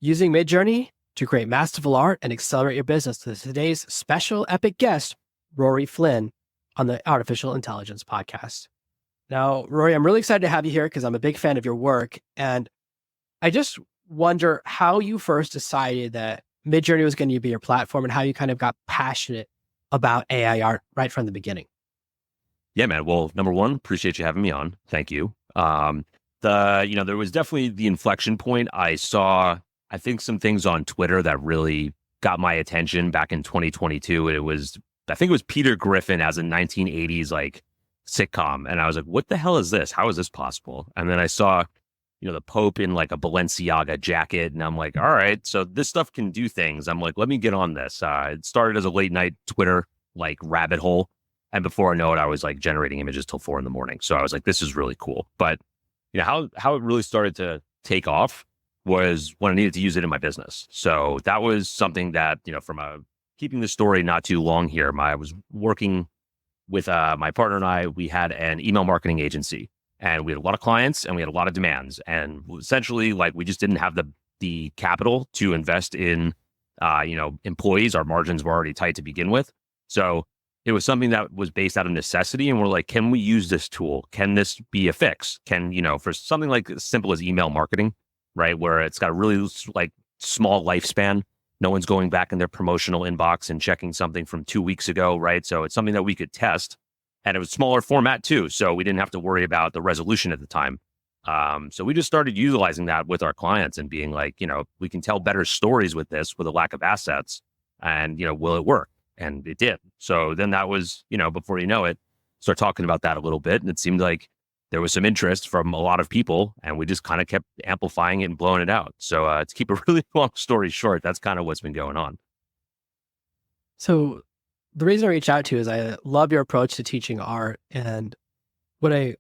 using Midjourney to create masterful art and accelerate your business. To today's special epic guest, Rory Flynn, on the Artificial Intelligence Podcast. Now, Rory, I'm really excited to have you here because I'm a big fan of your work. And I just wonder how you first decided that Midjourney was going to be your platform and how you kind of got passionate about AI art right from the beginning. Yeah, man. Well, number one, appreciate you having me on. Thank you. There was definitely the inflection point. I saw, I think, some things on Twitter that really got my attention back in 2022. I think it was Peter Griffin as a 1980s like sitcom. And I was like, what the hell is this? How is this possible? And then I saw, the Pope in like a Balenciaga jacket. And I'm like, all right, so this stuff can do things. I'm like, let me get on this. It started as a late night Twitter like rabbit hole. And before I know it, I was like generating images till 4 a.m. So I was like, this is really cool. But how it really started to take off was when I needed to use it in my business. So that was something that, keeping the story not too long here, I was working with my partner and I. We had an email marketing agency and we had a lot of clients and we had a lot of demands. And essentially, like, we just didn't have the capital to invest in, employees. Our margins were already tight to begin with. So it was something that was based out of necessity. And we're like, can we use this tool? Can this be a fix? For something like as simple as email marketing, right? Where it's got a really like small lifespan. No one's going back in their promotional inbox and checking something from 2 weeks ago, right? So it's something that we could test. And it was smaller format too. So we didn't have to worry about the resolution at the time. So we just started utilizing that with our clients and being like, we can tell better stories with this with a lack of assets. And, will it work? And it did. So then that was, before you know it, start talking about that a little bit. And it seemed like there was some interest from a lot of people and we just kind of kept amplifying it and blowing it out. So to keep a really long story short, that's kind of what's been going on. So the reason I reached out to you is I love your approach to teaching art. And my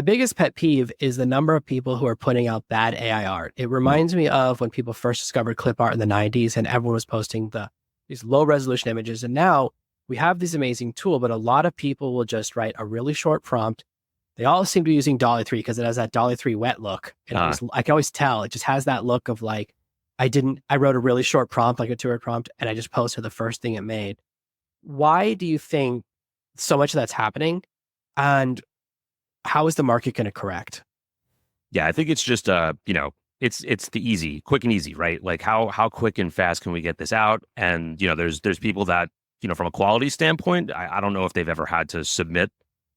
biggest pet peeve is the number of people who are putting out bad AI art. It reminds me of when people first discovered clip art in the 90s and everyone was posting these low resolution images. And now we have this amazing tool, but a lot of people will just write a really short prompt. They all seem to be using Dolly 3 because it has that Dolly 3 wet look. And I can always tell it just has that look of like, I wrote a really short prompt, like a 2-word prompt, and I just posted the first thing it made. Why do you think so much of that's happening? And how is the market going to correct? Yeah, I think it's just, it's the quick and easy, right? Like how quick and fast can we get this out? And, there's people that, from a quality standpoint, I don't know if they've ever had to submit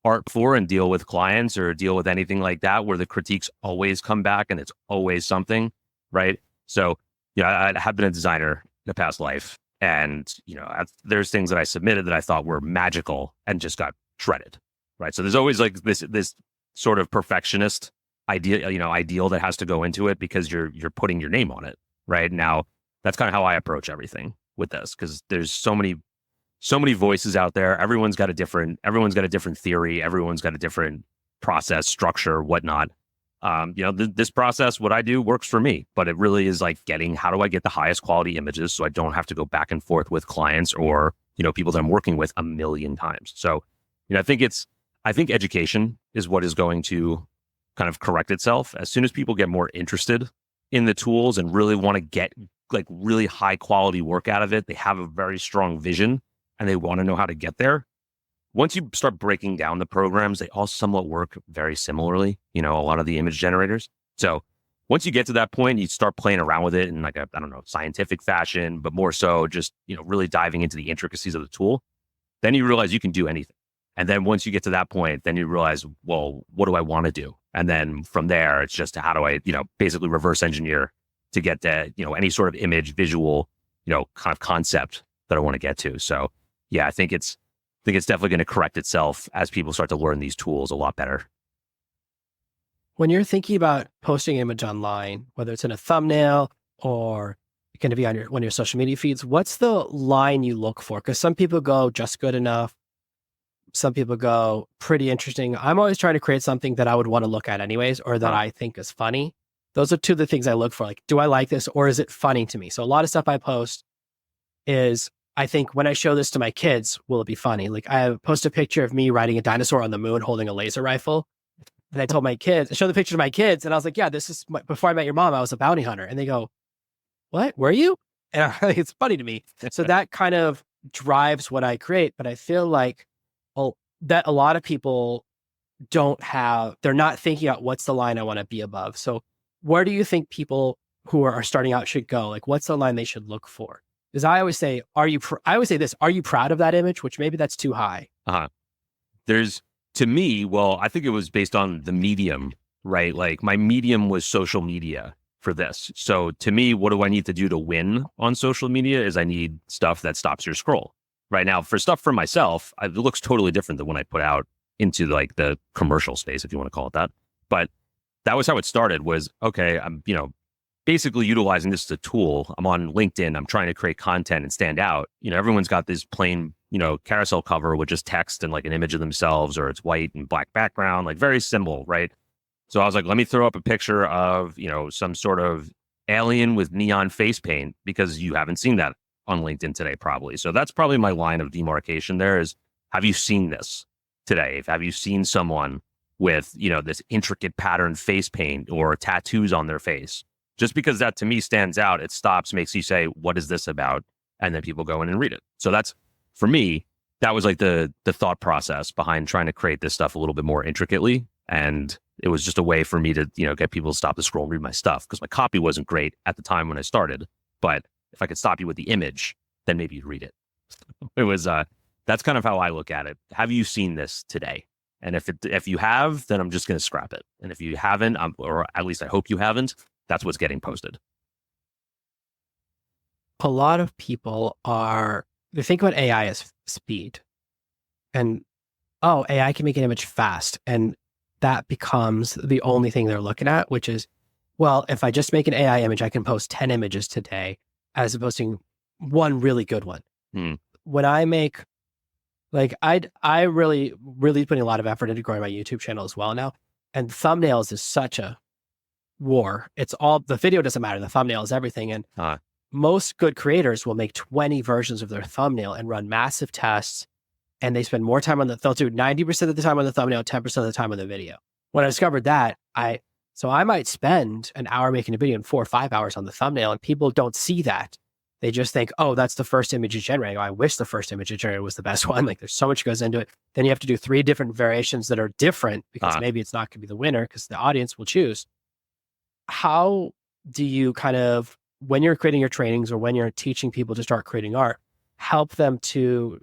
art before and deal with clients or deal with anything like that, where the critiques always come back and it's always something, right? So, I have been a designer in a past life. And, there's things that I submitted that I thought were magical and just got shredded, right? So there's always like this sort of perfectionist ideal that has to go into it because you're putting your name on it, right? Now, that's kind of how I approach everything with this because there's so many voices out there. Everyone's got a different theory. Everyone's got a different process, structure, whatnot. This process, what I do works for me, but it really is like how do I get the highest quality images so I don't have to go back and forth with clients or, people that I'm working with a million times. So, I think education is what is going to kind of correct itself. As soon as people get more interested in the tools and really want to get like really high quality work out of it, they have a very strong vision and they want to know how to get there. Once you start breaking down the programs, they all somewhat work very similarly, a lot of the image generators. So once you get to that point, you start playing around with it in like a, scientific fashion, but more so just, really diving into the intricacies of the tool. Then you realize you can do anything. And then once you get to that point, then you realize, well, what do I want to do? And then from there, it's just how do I, basically reverse engineer to get to, any sort of image, visual, kind of concept that I want to get to. So yeah, I think it's definitely going to correct itself as people start to learn these tools a lot better. When you're thinking about posting an image online, whether it's in a thumbnail or going to be on one of your social media feeds, what's the line you look for? Because some people go just good enough. Some people go pretty interesting. I'm always trying to create something that I would want to look at anyways, or that I think is funny. Those are two of the things I look for. Like, do I like this or is it funny to me? So a lot of stuff I post is, I think when I show this to my kids, will it be funny? Like I post a picture of me riding a dinosaur on the moon holding a laser rifle. And I told my kids, I showed the picture to my kids and I was like, yeah, before I met your mom, I was a bounty hunter. And they go, what were you? And it's funny to me. So that kind of drives what I create. But I feel like that a lot of people they're not thinking out what's the line I want to be above. So where do you think people who are starting out should go? Like, what's the line they should look for? Because I always say, I always say this, are you proud of that image? Which maybe that's too high. To me, well, I think it was based on the medium, right? Like my medium was social media for this. So to me, what do I need to do to win on social media is I need stuff that stops your scroll. Right now, for stuff for myself, it looks totally different than when I put out into like the commercial space, if you want to call it that. But that was how it started was, okay, I'm, basically utilizing this as a tool. I'm on LinkedIn. I'm trying to create content and stand out. Everyone's got this plain, carousel cover with just text and like an image of themselves, or it's white and black background, like very simple, right? So I was like, let me throw up a picture of, some sort of alien with neon face paint, because you haven't seen that on LinkedIn today, probably. So that's probably my line of demarcation there is, have you seen this today? Have you seen someone with, this intricate patterned face paint or tattoos on their face? Just because that to me stands out, it stops, makes you say, what is this about? And then people go in and read it. So that's, for me, that was like the thought process behind trying to create this stuff a little bit more intricately. And it was just a way for me to, get people to stop the scroll and read my stuff, because my copy wasn't great at the time when I started. But if I could stop you with the image, then maybe you'd read it. It was, that's kind of how I look at it. Have you seen this today? And if you have, then I'm just going to scrap it. And if you haven't, or at least I hope you haven't, that's what's getting posted. A lot of people they think about AI as speed. And, AI can make an image fast. And that becomes the only thing they're looking at, which is, well, if I just make an AI image, I can post 10 images today as opposed to one really good one. When I make, like, I really, really putting a lot of effort into growing my YouTube channel as well now. And thumbnails is such a war. It's all, the video doesn't matter. The thumbnail is everything. And most good creators will make 20 versions of their thumbnail and run massive tests. And they spend more time they'll do 90% of the time on the thumbnail, 10% of the time on the video. When I discovered that, I might spend an hour making a video and 4 or 5 hours on the thumbnail, and people don't see that. They just think, oh, that's the first image you generated. I wish the first image you generated was the best one. Like, there's so much goes into it. Then you have to do 3 different variations that are different, because maybe it's not going to be the winner because the audience will choose. How do you kind of, when you're creating your trainings or when you're teaching people to start creating art, help them to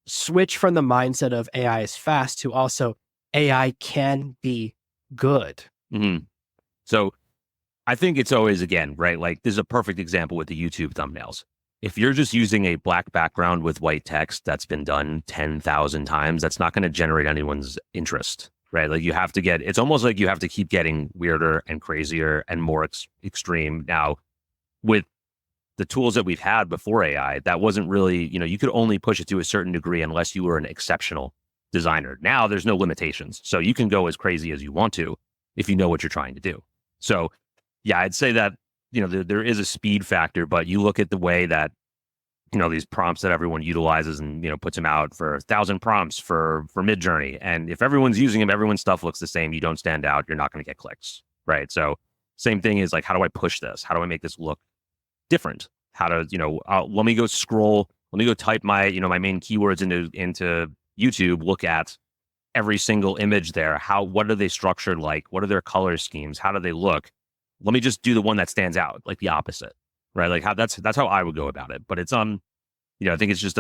switch from the mindset of AI is fast to also AI can be good? Mm-hmm. So I think it's always, again, right? Like, this is a perfect example with the YouTube thumbnails. If you're just using a black background with white text that's been done 10,000 times, that's not going to generate anyone's interest, right? Like, you have to it's almost like you have to keep getting weirder and crazier and more extreme. Now, with the tools that we've had before AI, that wasn't really, you could only push it to a certain degree unless you were an exceptional designer. Now there's no limitations. So you can go as crazy as you want to if you know what you're trying to do. So yeah, I'd say that, there is a speed factor, but you look at the way that, these prompts that everyone utilizes and, puts them out for 1,000 prompts for Midjourney. And if everyone's using them, everyone's stuff looks the same. You don't stand out. You're not going to get clicks, right? So same thing is like, how do I push this? How do I make this look different? How to, let me go scroll. Let me go type my, my main keywords into YouTube, look at every single image there. What are they structured like? What are their color schemes? How do they look? Let me just do the one that stands out, like the opposite, right? Like that's how I would go about it. But it's, I think it's just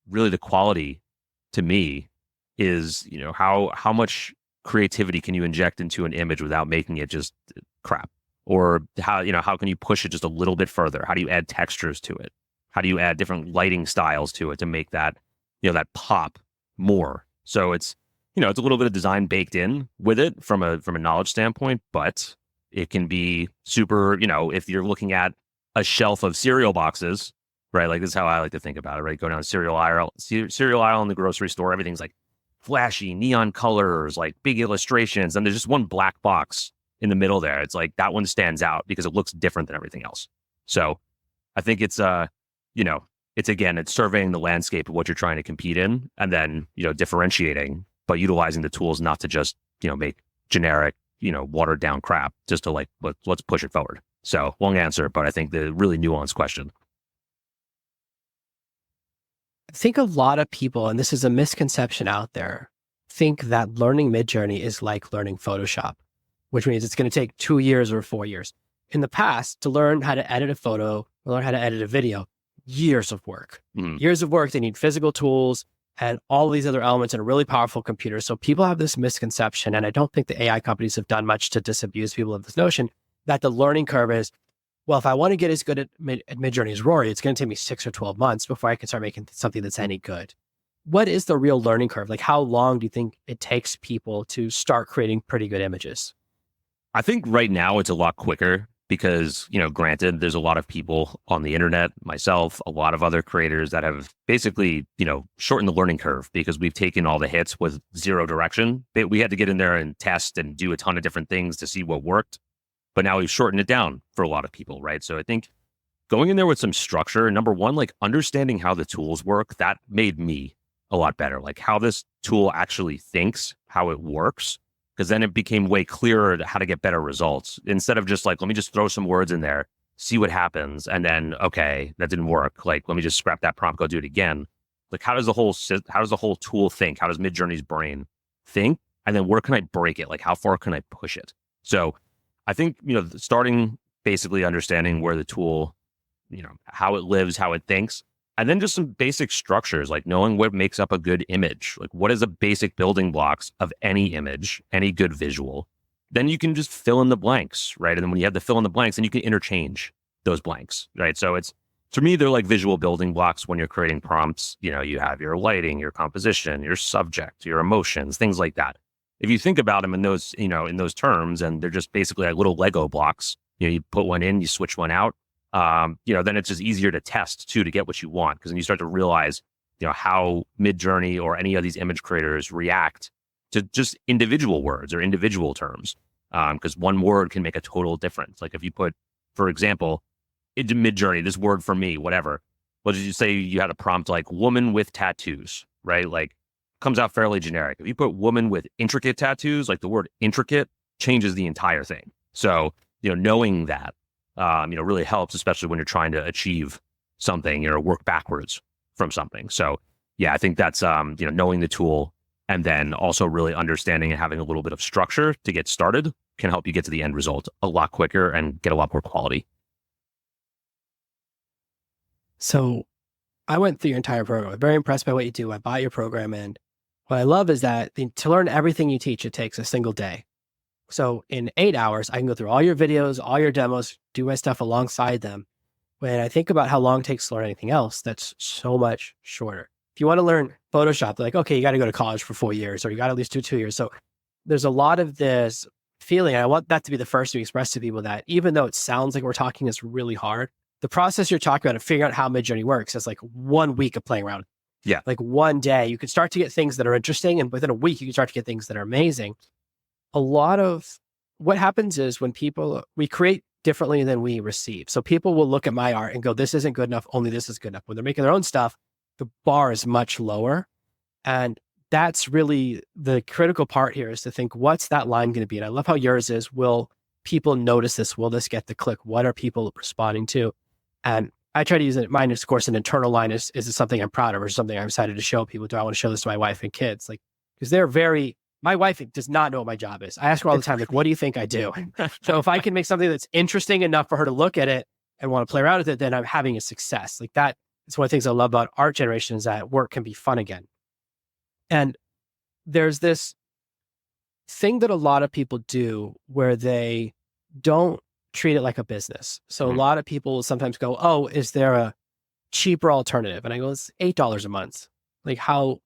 really the quality to me is, how much creativity can you inject into an image without making it just crap? Or how can you push it just a little bit further? How do you add textures to it? How do you add different lighting styles to it to make that, that pop more? So it's, it's a little bit of design baked in with it from a knowledge standpoint, but it can be super, if you're looking at a shelf of cereal boxes, right? Like, this is how I like to think about it, right? Go down cereal aisle in the grocery store, everything's like flashy neon colors, like big illustrations. And there's just one black box in the middle there. It's like that one stands out because it looks different than everything else. So I think it's, it's surveying the landscape of what you're trying to compete in, and then, differentiating, but utilizing the tools not to just, make generic, watered down crap just to like, let's push it forward. So long answer, but I think the really nuanced question. I think a lot of people, and this is a misconception out there, think that learning Midjourney is like learning Photoshop, which means it's going to take 2 years or 4 years. In the past, to learn how to edit a photo, or learn how to edit a video, years of work. Years of work. They need physical tools and all these other elements and a really powerful computer. So people have this misconception, and I don't think the AI companies have done much to disabuse people of this notion that the learning curve is, well, if I want to get as good at Midjourney as Rory, it's going to take me 6 or 12 months before I can start making something that's any good. What is the real learning curve? Like, how long do you think it takes people to start creating pretty good images? I think right now it's a lot quicker because, granted, there's a lot of people on the internet, myself, a lot of other creators that have basically, shortened the learning curve because we've taken all the hits with zero direction. We had to get in there and test and do a ton of different things to see what worked. But now we've shortened it down for a lot of people, right? So I think going in there with some structure, number one, like understanding how the tools work, that made me a lot better. Like how this tool actually thinks, how it works, because then it became way clearer how to get better results instead of just like, let me just throw some words in there, see what happens. And then, okay, that didn't work. Like, let me just scrap that prompt, go do it again. Like, how does the whole tool think? How does Midjourney's brain think? And then where can I break it? Like, how far can I push it? So I think, starting basically understanding where the tool, how it lives, how it thinks, and then just some basic structures, like knowing what makes up a good image. Like, what is the basic building blocks of any image, any good visual? Then you can just fill in the blanks, right? And then when you have to fill in the blanks, then you can interchange those blanks, right? So to me, they're like visual building blocks when you're creating prompts. You have your lighting, your composition, your subject, your emotions, things like that. If you think about them in those, in those terms, and they're just basically like little Lego blocks, you put one in, you switch one out, then it's just easier to test too, to get what you want. Because then you start to realize, how Midjourney or any of these image creators react to just individual words or individual terms. Because one word can make a total difference. Like if you put, for example, into Midjourney, this word for me, whatever, what did you say? You had a prompt like woman with tattoos, right? Like, comes out fairly generic. If you put woman with intricate tattoos, like the word intricate changes the entire thing. So, knowing that, really helps, especially when you're trying to achieve something, work backwards from something. So yeah, I think that's, knowing the tool and then also really understanding and having a little bit of structure to get started can help you get to the end result a lot quicker and get a lot more quality. So I went through your entire program. I'm very impressed by what you do. I bought your program, and what I love is that to learn everything you teach, it takes a single day. So in 8 hours, I can go through all your videos, all your demos, do my stuff alongside them. When I think about how long it takes to learn anything else, that's so much shorter. If you want to learn Photoshop, they're like, okay, you got to go to college for 4 years, or you got to at least do 2 years. So there's a lot of this feeling. And I want that to be the first to express to people that even though it sounds like we're talking is really hard, the process you're talking about of figuring out how Midjourney works is like 1 week of playing around. Yeah. Like one day, you could start to get things that are interesting. And within a week, you can start to get things that are amazing. A lot of what happens is when we create differently than we receive. So people will look at my art and go, this isn't good enough. Only this is good enough. When they're making their own stuff, the bar is much lower. And that's really the critical part here, is to think, what's that line going to be? And I love how yours is, will people notice this? Will this get the click? What are people responding to? And I try to use it. Mine is, of course, an internal line. Is this something I'm proud of, or something I'm excited to show people? Do I want to show this to my wife and kids? Like, because my wife does not know what my job is. I ask her all the time, like, what do you think I do? So if I can make something that's interesting enough for her to look at it and want to play around with it, then I'm having a success. Like that is one of the things I love about art generation, is that work can be fun again. And there's this thing that a lot of people do where they don't treat it like a business. So a lot of people will sometimes go, oh, is there a cheaper alternative? And I go, it's $8 a month. Like, how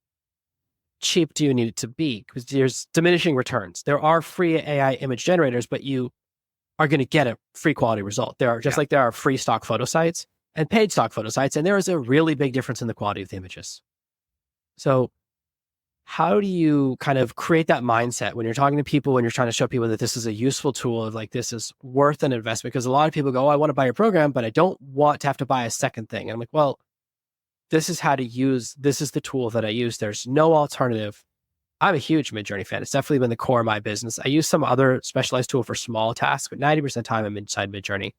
cheap do you need it to be? Because there's diminishing returns. There are free AI image generators, but you are going to get a free quality result. There are like there are free stock photo sites and paid stock photo sites, and there is a really big difference in the quality of the images. So how do you kind of create that mindset when you're talking to people, when you're trying to show people that this is a useful tool, of like, this is worth an investment? Because a lot of people go, oh, I want to buy your program, but I don't want to have to buy a second thing. And I'm like, well, this is the tool that I use. There's no alternative. I'm a huge Midjourney fan. It's definitely been the core of my business. I use some other specialized tool for small tasks, but 90% of the time I'm inside Midjourney.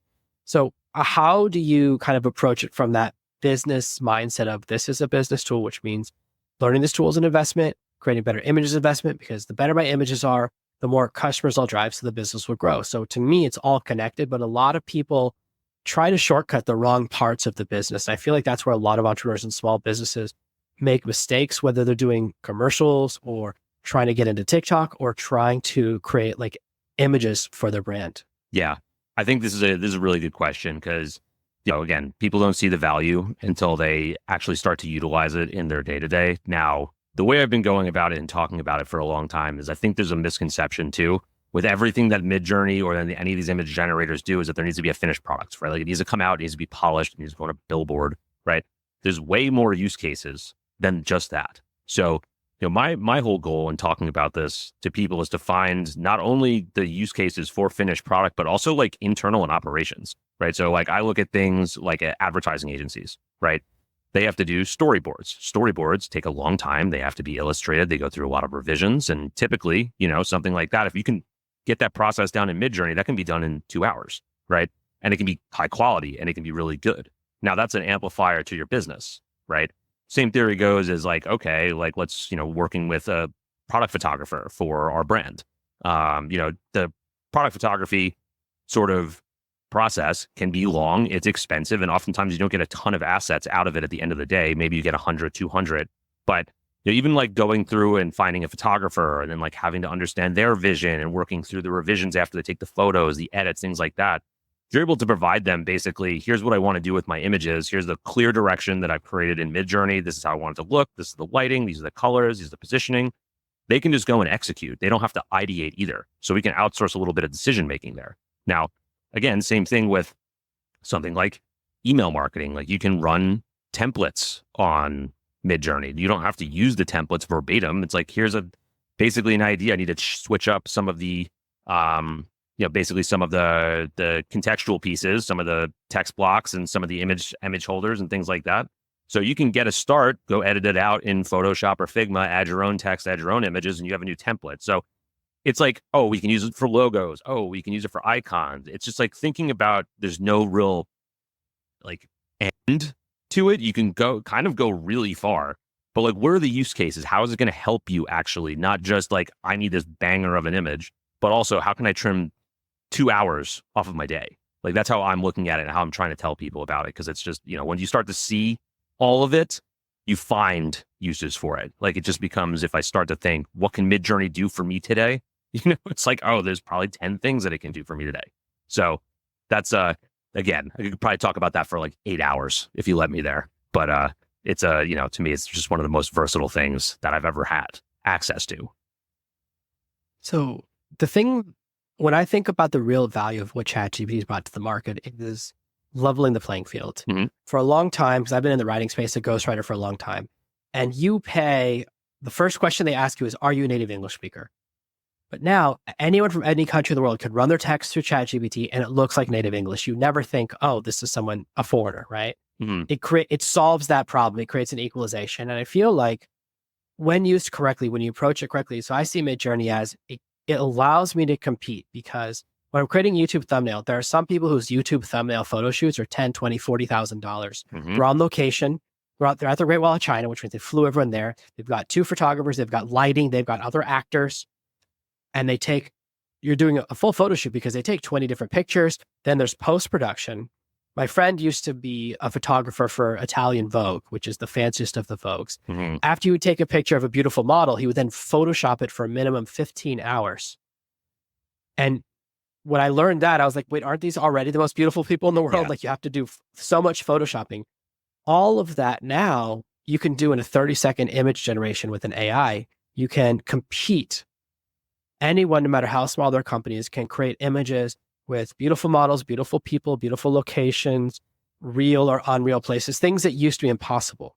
So how do you kind of approach it from that business mindset of this is a business tool, which means learning this tool is an investment, creating better images investment, because the better my images are, the more customers I'll drive, so the business will grow. So to me, it's all connected, but a lot of people try to shortcut the wrong parts of the business. I feel like that's where a lot of entrepreneurs and small businesses make mistakes, whether they're doing commercials or trying to get into TikTok or trying to create like images for their brand. Yeah. I think this is a really good question because, again, people don't see the value until they actually start to utilize it in their day to day. Now, the way I've been going about it and talking about it for a long time is I think there's a misconception too with everything that Midjourney or any of these image generators do is that there needs to be a finished product, right? Like it needs to come out, it needs to be polished, it needs to go on a billboard, right? There's way more use cases than just that. So, my whole goal in talking about this to people is to find not only the use cases for finished product, but also like internal and operations, right? So like I look at things like advertising agencies, right? They have to do storyboards. Storyboards take a long time. They have to be illustrated. They go through a lot of revisions. And typically, something like that, if you can get that process down in Midjourney, that can be done in 2 hours, right? And it can be high quality and it can be really good. Now that's an amplifier to your business, right? Same theory goes is like, okay, like let's, working with a product photographer for our brand. The product photography sort of process can be long, it's expensive, and oftentimes you don't get a ton of assets out of it at the end of the day. Maybe you get 100, 200, but even like going through and finding a photographer and then like having to understand their vision and working through the revisions after they take the photos, the edits, things like that. You're able to provide them basically, here's what I want to do with my images. Here's the clear direction that I've created in Midjourney. This is how I want it to look. This is the lighting. These are the colors. These are the positioning. They can just go and execute. They don't have to ideate either. So we can outsource a little bit of decision making there. Now, again, same thing with something like email marketing. Like you can run templates on Midjourney. You don't have to use the templates verbatim. It's like, here's basically an idea. I need to switch up some of the, basically some of the contextual pieces, some of the text blocks and some of the image holders and things like that. So you can get a start, go edit it out in Photoshop or Figma, add your own text, add your own images, and you have a new template. So it's like, oh, we can use it for logos. Oh, we can use it for icons. It's just like thinking about there's no real like end to it. You can go really far, but like, what are the use cases? How is it going to help you actually? Not just like, I need this banger of an image, but also how can I trim 2 hours off of my day? Like that's how I'm looking at it and how I'm trying to tell people about it. Cause it's just, when you start to see all of it, you find uses for it. Like it just becomes, if I start to think, what can Midjourney do for me today? It's like, oh, there's probably 10 things that it can do for me today. So that's, again, I could probably talk about that for like 8 hours if you let me there. But it's to me, it's just one of the most versatile things that I've ever had access to. So the thing, when I think about the real value of what ChatGPT has brought to the market, it is leveling the playing field. Mm-hmm. For a long time, because I've been in the writing space, a ghostwriter for a long time, and you pay, the first question they ask you is, are you a native English speaker? But now anyone from any country in the world could run their text through ChatGPT and it looks like native English. You never think, oh, this is someone, a foreigner, right? Mm-hmm. It solves that problem. It creates an equalization. And I feel like when used correctly, when you approach it correctly, so I see Midjourney as it allows me to compete, because when I'm creating YouTube thumbnail, there are some people whose YouTube thumbnail photo shoots are $10,000, $20,000, $40,000. Mm-hmm. They're on location. They're at the Great Wall of China, which means they flew everyone there. They've got 2 photographers. They've got lighting. They've got other actors. And you're doing a full photo shoot because they take 20 different pictures. Then there's post-production. My friend used to be a photographer for Italian Vogue, which is the fanciest of the Vogues. Mm-hmm. After you would take a picture of a beautiful model, he would then Photoshop it for a minimum 15 hours. And when I learned that, I was like, wait, aren't these already the most beautiful people in the world? Yeah. Like you have to do so much Photoshopping. All of that now you can do in a 30-second image generation with an AI. You can compete. Anyone, no matter how small their company is, can create images with beautiful models, beautiful people, beautiful locations, real or unreal places, things that used to be impossible.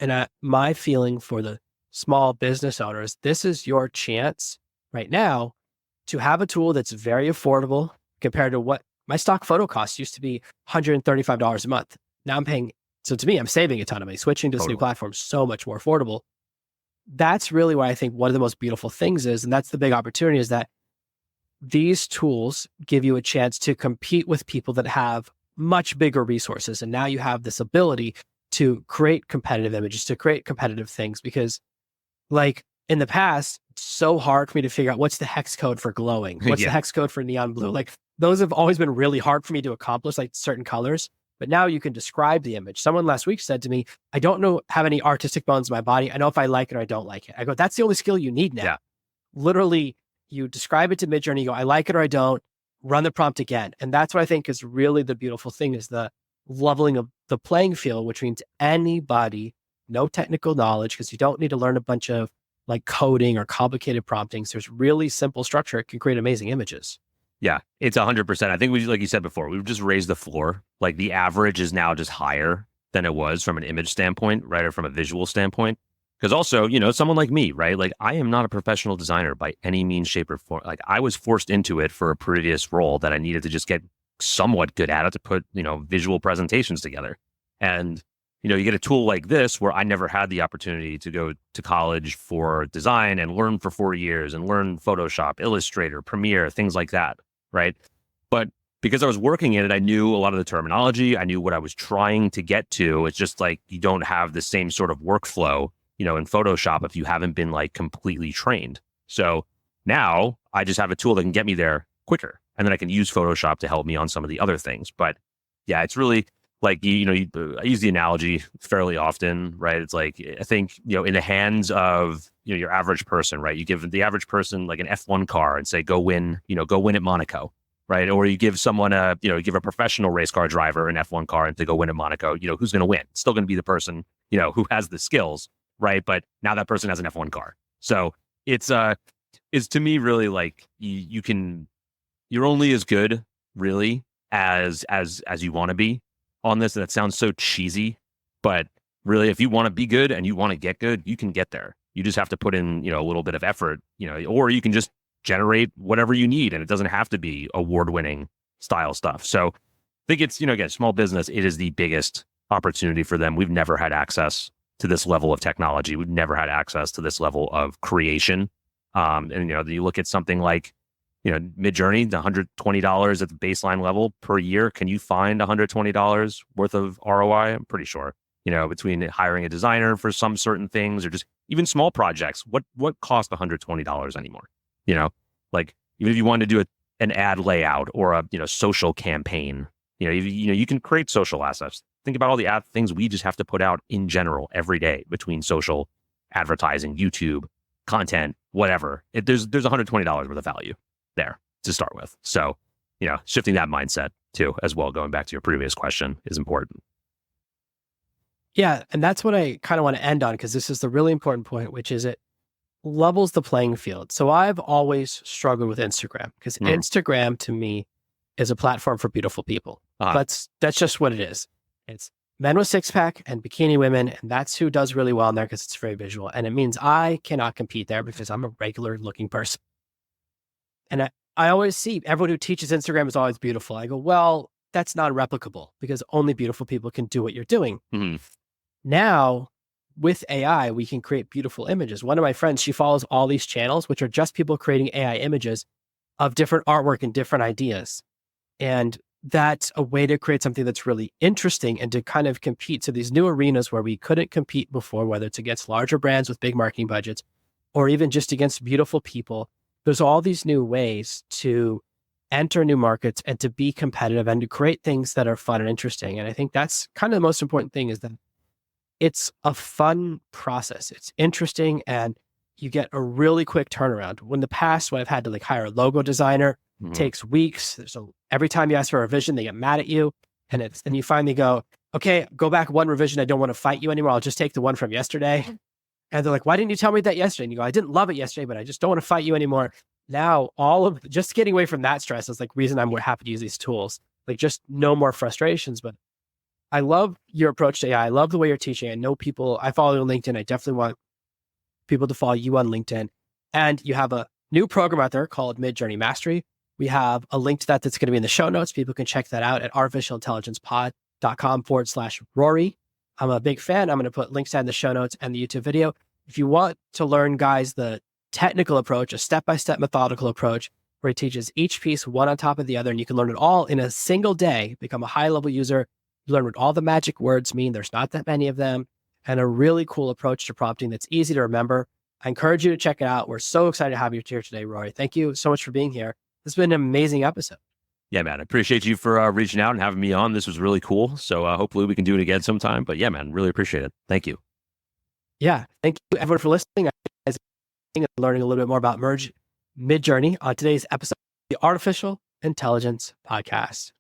And my feeling for the small business owners, this is your chance right now to have a tool that's very affordable compared to what my stock photo costs used to be $135 a month. Now I'm paying, so to me, I'm saving a ton of money. Switching to this new platform is so much more affordable. that's really why I think one of the most beautiful things is, and that's the big opportunity, is that these tools give you a chance to compete with people that have much bigger resources. And now you have this ability to create competitive images, to create competitive things, because like in the past, it's so hard for me to figure out what's the hex code for glowing, what's the hex code for neon blue. Like those have always been really hard for me to accomplish, like certain colors. But now you can describe the image. Someone last week said to me, I don't have any artistic bones in my body. I know if I like it or I don't like it. I go, that's the only skill you need now. Yeah. Literally, you describe it to Midjourney, you go, I like it or I don't, run the prompt again. And that's what I think is really the beautiful thing, is the leveling of the playing field, which means anybody, no technical knowledge, because you don't need to learn a bunch of like coding or complicated promptings. There's really simple structure. It can create amazing images. Yeah, it's 100%. I think we, like you said before, we've just raised the floor. Like the average is now just higher than it was from an image standpoint, right? Or from a visual standpoint. Because also, you know, someone like me, right? Like I am not a professional designer by any means, shape, or form. Like I was forced into it for a previous role that I needed to just get somewhat good at it to put, you know, visual presentations together. And, you know, you get a tool like this where I never had the opportunity to go to college for design and learn for 4 years and learn Photoshop, Illustrator, Premiere, things like that, right? But because I was working in it, I knew a lot of the terminology. I knew what I was trying to get to. It's just like you don't have the same sort of workflow, you know, in Photoshop if you haven't been like completely trained. So now I just have a tool that can get me there quicker. And then I can use Photoshop to help me on some of the other things. But yeah, it's really like, I use the analogy fairly often, right? It's like, I think, you know, in the hands of, you know, your average person, right? You give the average person like an F1 car and say, go win at Monaco, right? Or you give someone give a professional race car driver an F1 car and to go win at Monaco, you know, who's going to win? It's still going to be the person, you know, who has the skills, right? But now that person has an F1 car. So it's to me really like you're only as good really as you want to be on this. And that sounds so cheesy, but really if you want to be good and you want to get good, you can get there. You just have to put in, you know, a little bit of effort, you know, or you can just generate whatever you need. And it doesn't have to be award-winning style stuff. So I think it's, you know, again, small business, it is the biggest opportunity for them. We've never had access to this level of technology. We've never had access to this level of creation. And, you know, you look at something like, you know, Midjourney, $120 at the baseline level per year. Can you find $120 worth of ROI? I'm pretty sure, you know, between hiring a designer for some certain things or just even small projects, what cost $120 anymore? You know, like even if you wanted to do an ad layout or a, you know, social campaign, you can create social assets. Think about all the things we just have to put out in general every day between social, advertising, YouTube, content, whatever. There's $120 worth of value there to start with. So, you know, shifting that mindset too, as well, going back to your previous question, is important. Yeah. And that's what I kind of want to end on, because this is the really important point, which is it levels the playing field. So I've always struggled with Instagram, because Instagram to me is a platform for beautiful people. That's just what it is. It's men with six pack and bikini women. And that's who does really well in there, because it's very visual. And it means I cannot compete there because I'm a regular looking person. And I always see everyone who teaches Instagram is always beautiful. I go, well, that's not replicable, because only beautiful people can do what you're doing. Mm-hmm. Now, with AI, we can create beautiful images. One of my friends, she follows all these channels, which are just people creating AI images of different artwork and different ideas. And that's a way to create something that's really interesting and to kind of compete. So these new arenas where we couldn't compete before, whether it's against larger brands with big marketing budgets, or even just against beautiful people, there's all these new ways to enter new markets and to be competitive and to create things that are fun and interesting. And I think that's kind of the most important thing, is that it's a fun process. It's interesting and you get a really quick turnaround. When the past, when I've had to like hire a logo designer, takes weeks. Every time you ask for a revision, they get mad at you. And then you finally go, okay, go back one revision. I don't want to fight you anymore. I'll just take the one from yesterday. And they're like, why didn't you tell me that yesterday? And you go, I didn't love it yesterday, but I just don't want to fight you anymore. Now, all of just getting away from that stress is like reason I'm happy to use these tools. Like just no more frustrations. But I love your approach to AI. I love the way you're teaching. I know people, I follow you on LinkedIn. I definitely want people to follow you on LinkedIn. And you have a new program out there called Midjourney Mastery. We have a link to that's going to be in the show notes. People can check that out at artificialintelligencepod.com/Rory. I'm a big fan. I'm going to put links in the show notes and the YouTube video. If you want to learn, guys, the technical approach, a step-by-step methodical approach where he teaches each piece one on top of the other, and you can learn it all in a single day, become a high-level user, learn what all the magic words mean. There's not that many of them, and a really cool approach to prompting that's easy to remember. I encourage you to check it out. We're so excited to have you here today, Rory. Thank you so much for being here. This has been an amazing episode. Yeah, man. I appreciate you for reaching out and having me on. This was really cool. So hopefully we can do it again sometime. But yeah, man, really appreciate it. Thank you. Yeah. Thank you, everyone, for listening and learning a little bit more about Midjourney on today's episode of the Artificial Intelligence Podcast.